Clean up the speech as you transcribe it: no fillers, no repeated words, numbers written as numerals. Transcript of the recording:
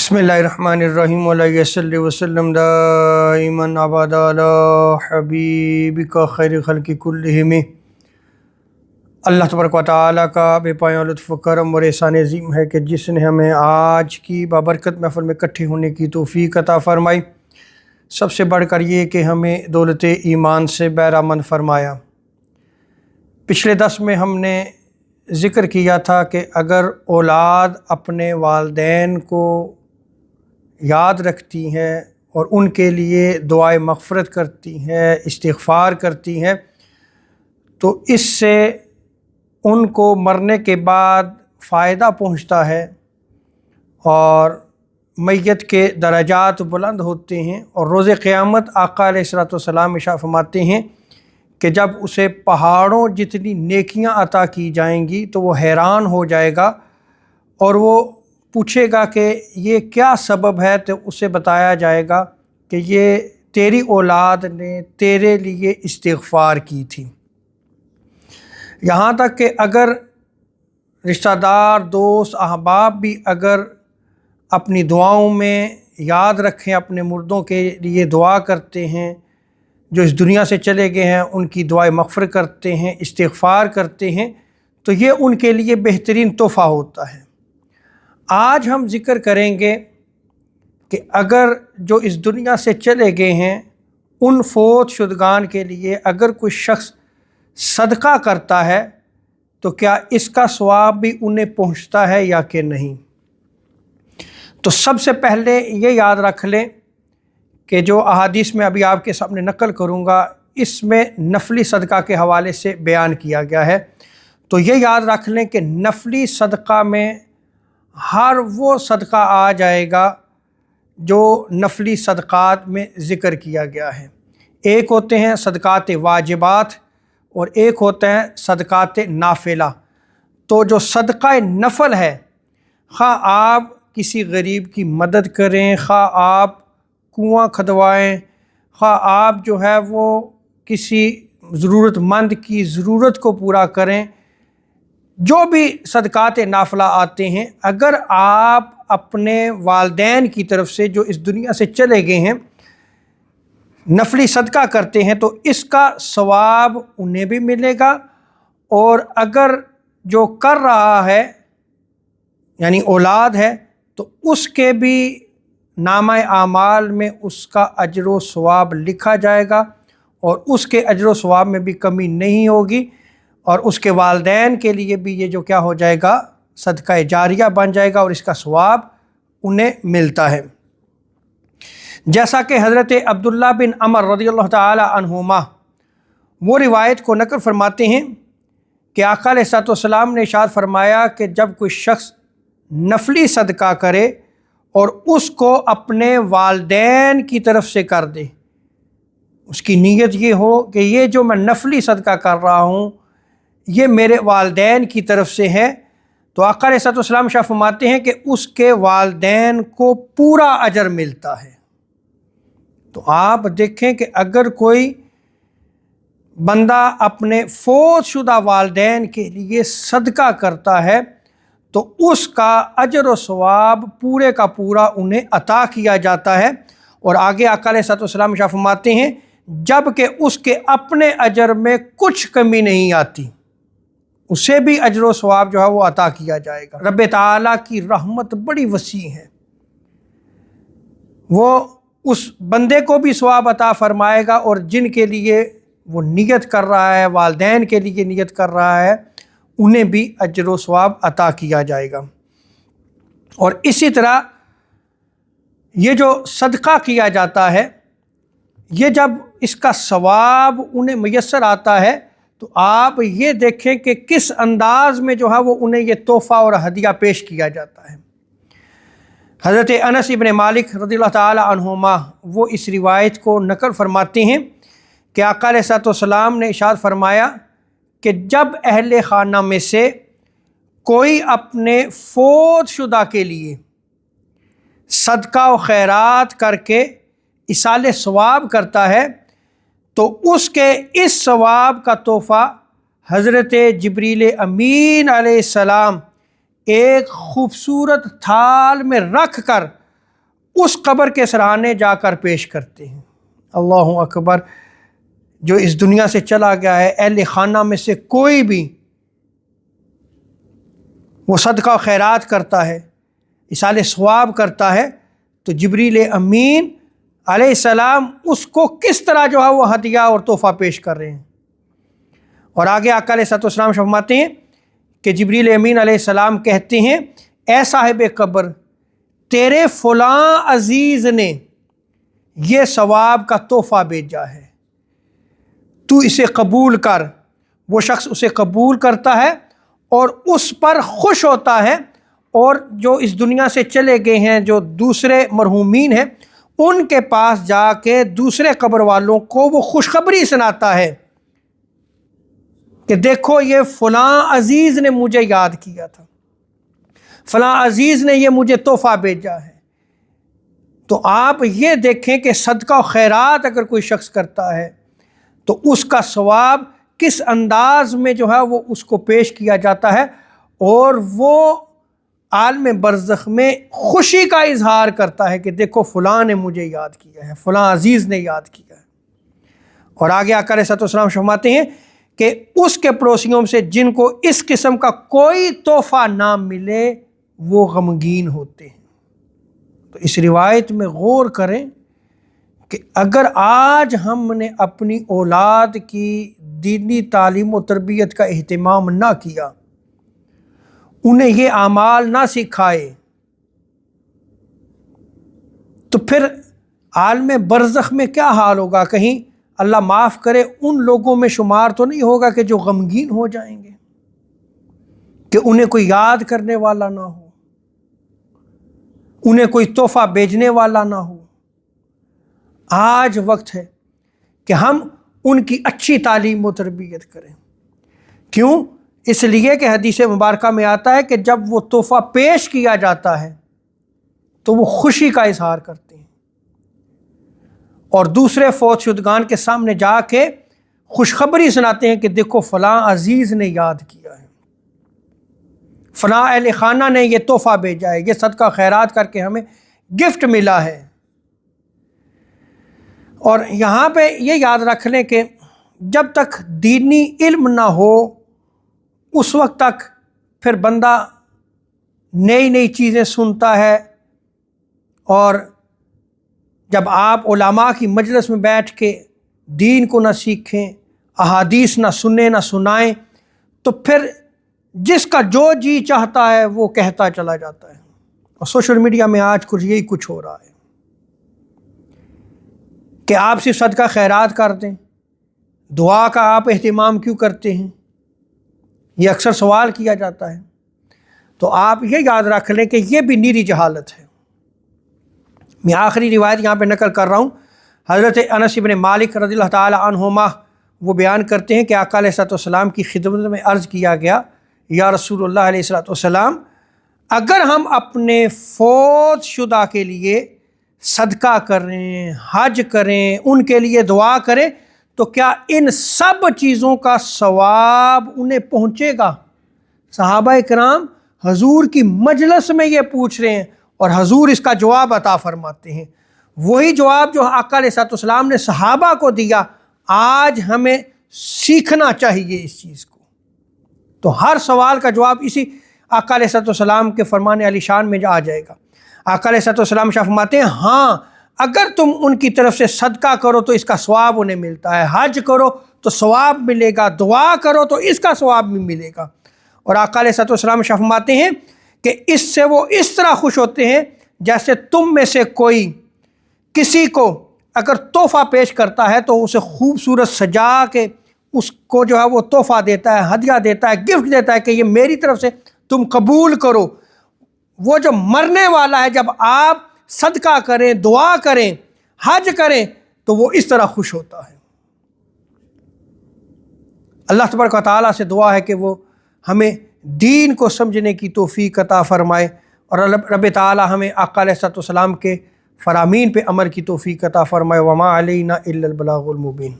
बिस्मिल्लाहिर्रहमानिर्रहीम वलैहि सल्लि वसल्लम दाइमन अबदा अला हबीबिका खैर खल्क़ि कुल्लिहिम। अल्लाह तबारक व तआला का बेपाया लुत्फ़ करम और एहसान अज़ीम है कि जिसने हमें आज की बाबरकत महफ़िल में इकट्ठे होने की तौफ़ीक़ अता फ़रमाई। सबसे बढ़कर ये कि हमें दौलत ईमान से बहरामंद फ़रमाया। पिछले दर्स में हमने ज़िक्र किया था कि अगर औलाद अपने वालिदैन को याद रखती हैं और उनके लिए दुआए मग़फ़िरत करती हैं, इस्तिग़फ़ार करती हैं, तो इससे उनको मरने के बाद फ़ायदा पहुंचता है और मैयत के दराजात बुलंद होते हैं। और रोज़े क़यामत आका अलैहिस्सलातु वस्सलाम इरशाद फरमाते हैं कि जब उसे पहाड़ों जितनी नेकियां अता की जाएंगी तो वो हैरान हो जाएगा और वो पूछेगा कि ये क्या सबब है, तो उसे बताया जाएगा कि ये तेरी औलाद ने तेरे लिए इस्तिग़फ़ार की थी। यहाँ तक कि अगर रिश्तेदार, दोस्त, अहबाब भी अगर अपनी दुआओं में याद रखें, अपने मुर्दों के लिए दुआ करते हैं, जो इस दुनिया से चले गए हैं उनकी दुआएं मग़फ़िरत करते हैं, इस्तिग़फ़ार करते हैं, तो ये उनके लिए बेहतरीन तोहफ़ा होता है। आज हम ज़िक्र करेंगे कि अगर जो इस दुनिया से चले गए हैं उन फ़ौत शुदगान के लिए अगर कोई शख्स सदका करता है तो क्या इसका सवाब भी उन्हें पहुंचता है या कि नहीं। तो सबसे पहले ये याद रख लें कि जो अहादीस में अभी आपके सामने नकल करूँगा इसमें नफली सदका के हवाले से बयान किया गया है। तो ये याद रख लें कि नफली सदका में हर वो सदका आ जाएगा जो नफली सदक़ात में ज़िक्र किया गया है। एक होते हैं सदक़ात वाजिबात और एक होते हैं सदक़ात नाफिला। तो जो सदका नफल है, खा आप किसी गरीब की मदद करें, खा आप कुआं खदवाएँ, खा आप जो है वो किसी ज़रूरतमंद की ज़रूरत को पूरा करें, जो भी सदक़ात नाफिला आते हैं, अगर आप अपने वालिदैन की तरफ से जो इस दुनिया से चले गए हैं नफली सदका करते हैं तो इसका सवाब उन्हें भी मिलेगा। और अगर जो कर रहा है यानी औलाद है तो उसके भी नामा आमाल में उसका अजर व सवाब लिखा जाएगा और उसके अजर व सवाब में भी कमी नहीं होगी और उसके वालिदैन के लिए भी ये जो क्या हो जाएगा, सदका जारिया बन जाएगा और इसका सवाब उन्हें मिलता है। जैसा कि हज़रत अब्दुल्ला बिन अमर रज़ियल्लाहु ताला अन्हुमा वो रिवायत को नक़ल फरमाते हैं कि आका अलैहिस्सलातु वस्सलाम ने इरशाद फरमाया कि जब कोई शख्स नफली सदका करे और उसको अपने वालिदैन की तरफ से कर दे, उसकी नीयत ये हो कि ये जो मैं नफली सदका कर रहा हूँ ये मेरे वालिदैन की तरफ से है, तो आका अलैहिस्सलाम शाह फरमाते हैं कि उसके वालिदैन को पूरा अजर मिलता है। तो आप देखें कि अगर कोई बंदा अपने फौत शुदा वालिदैन के लिए सदका करता है तो उसका अजर व सवाब पूरे का पूरा उन्हें अता किया जाता है। और आगे आका अलैहिस्सलाम शाह फरमाते हैं जबकि उसके अपने अजर में कुछ कमी नहीं आती, उसे भी अजर व सवाब जो है वो अता किया जाएगा। रब ताला की रहमत बड़ी वसी है, वो उस बंदे को भी सवाब अता फरमाएगा और जिनके लिए वो नियत कर रहा है, वालिदैन के लिए नियत कर रहा है, उन्हें भी अजर व सवाब अता किया जाएगा। और इसी तरह ये जो सदका किया जाता है, ये जब इसका सवाब उन्हें मयस्सर आता है तो आप ये देखें कि किस अंदाज में जो है वो उन्हें ये तोहफ़ा और हदिया पेश किया जाता है। हज़रत अनस इब्न मालिक रज़ियल्लाहु ताला अन्हुमा वो इस रिवायत को नक़ल फरमाते हैं कि आका अलैहिस्सलाम ने इरशाद फरमाया कि जब अहले खाना में से कोई अपने फौत शुदा के लिए सदका व खैरात करके इसाले सवाब करता है तो उसके इस सवाब का तोहफ़ा हज़रत जिब्रील अमीन अलैहिस्सलाम एक खूबसूरत थाल में रख कर اس قبر کے سرانے جا کر پیش کرتے ہیں۔ اللہ اکبر، جو اس دنیا سے چلا گیا ہے اہل خانہ میں سے کوئی بھی وہ صدقہ و خیرات کرتا ہے، ایصال ثواب کرتا ہے، تو جبریل امین علیہ السلام اس کو کس طرح جو ہے وہ ہدیہ اور تحفہ پیش کر رہے ہیں۔ اور آگے آقا علیہ السلام فرماتے ہیں کہ جبریل امین علیہ السلام کہتے ہیں، اے صاحب قبر، تیرے فلاں عزیز نے یہ ثواب کا تحفہ بھیجا ہے، تو اسے قبول کر۔ وہ شخص اسے قبول کرتا ہے اور اس پر خوش ہوتا ہے، اور جو اس دنیا سے چلے گئے ہیں جو دوسرے مرحومین ہیں ان کے پاس جا کے دوسرے قبر والوں کو وہ خوشخبری سناتا ہے کہ دیکھو یہ فلاں عزیز نے مجھے یاد کیا تھا، فلاں عزیز نے یہ مجھے تحفہ بھیجا ہے۔ تو آپ یہ دیکھیں کہ صدقہ و خیرات اگر کوئی شخص کرتا ہے تو اس کا ثواب کس انداز میں جو ہے وہ اس کو پیش کیا جاتا ہے، اور وہ عالم برزخ میں خوشی کا اظہار کرتا ہے کہ دیکھو فلاں نے مجھے یاد کیا ہے، فلاں عزیز نے یاد کیا ہے۔ اور آگے آقا علیہ السلام فرماتے ہیں کہ اس کے پڑوسیوں سے جن کو اس قسم کا کوئی تحفہ نہ ملے وہ غمگین ہوتے ہیں۔ تو اس روایت میں غور کریں کہ اگر آج ہم نے اپنی اولاد کی دینی تعلیم و تربیت کا اہتمام نہ کیا، انہیں یہ اعمال نہ سکھائے، تو پھر عالم برزخ میں کیا حال ہوگا؟ کہیں اللہ معاف کرے ان لوگوں میں شمار تو نہیں ہوگا کہ جو غمگین ہو جائیں گے کہ انہیں کوئی یاد کرنے والا نہ ہو، انہیں کوئی تحفہ بھیجنے والا نہ ہو۔ آج وقت ہے کہ ہم ان کی اچھی تعلیم و تربیت کریں۔ کیوں؟ اس لیے کہ حدیث مبارکہ میں آتا ہے کہ جب وہ تحفہ پیش کیا جاتا ہے تو وہ خوشی کا اظہار کرتے ہیں، اور دوسرے فوت شدگان کے سامنے جا کے خوشخبری سناتے ہیں کہ دیکھو فلاں عزیز نے یاد کیا ہے، فلاں اہل خانہ نے یہ تحفہ بھیجا ہے، یہ صدقہ خیرات کر کے ہمیں گفٹ ملا ہے۔ اور یہاں پہ یہ یاد رکھ لیں کہ جب تک دینی علم نہ ہو اس وقت تک پھر بندہ نئی نئی چیزیں سنتا ہے، اور جب آپ علماء کی مجلس میں بیٹھ کے دین کو نہ سیکھیں، احادیث نہ سنیں نہ سنائیں، تو پھر جس کا جو جی چاہتا ہے وہ کہتا چلا جاتا ہے۔ اور سوشل میڈیا میں آج یہی کچھ ہو رہا ہے کہ آپ صرف صدقہ خیرات کر دیں، دعا کا آپ اہتمام کیوں کرتے ہیں، یہ اکثر سوال کیا جاتا ہے۔ تو آپ یہ یاد رکھ لیں کہ یہ بھی نیری جہالت ہے۔ میں آخری روایت یہاں پہ نقل کر رہا ہوں، حضرت انس بن مالک رضی اللہ تعالی عنہما وہ بیان کرتے ہیں کہ آقا علیہ السلام کی خدمت میں عرض کیا گیا، یا رسول اللہ علیہ السلام، اگر ہم اپنے فوت شدہ کے لیے صدقہ کریں، حج کریں، ان کے لیے دعا کریں، تو کیا ان سب چیزوں کا ثواب انہیں پہنچے گا؟ صحابہ کرام حضور کی مجلس میں یہ پوچھ رہے ہیں اور حضور اس کا جواب عطا فرماتے ہیں، وہی جواب جو آقا علیہ السلام نے صحابہ کو دیا۔ آج ہمیں سیکھنا چاہیے اس چیز کو۔ تو ہر سوال کا جواب اسی آقا علیہ السلام کے فرمان علی شان میں آ جائے گا۔ آقا علیہ السلام فرماتے ہیں، ہاں اگر تم ان کی طرف سے صدقہ کرو تو اس کا ثواب انہیں ملتا ہے، حج کرو تو ثواب ملے گا، دعا کرو تو اس کا ثواب بھی ملے گا۔ اور آقا علیہ السلام فرماتے ہیں کہ اس سے وہ اس طرح خوش ہوتے ہیں جیسے تم میں سے کوئی کسی کو اگر تحفہ پیش کرتا ہے تو اسے خوبصورت سجا کے اس کو جو ہے وہ تحفہ دیتا ہے، ہدیہ دیتا ہے، گفٹ دیتا ہے کہ یہ میری طرف سے تم قبول کرو۔ وہ جو مرنے والا ہے جب آپ صدقہ کریں، دعا کریں، حج کریں تو وہ اس طرح خوش ہوتا ہے۔ اللہ تبارک و تعالیٰ سے دعا ہے کہ وہ ہمیں دین کو سمجھنے کی توفیق عطا فرمائے، اور رب تعالیٰ ہمیں آقا علیہ السلام کے فرامین پہ عمل کی توفیق عطا فرمائے۔ وما علینا الا البلاغ المبین۔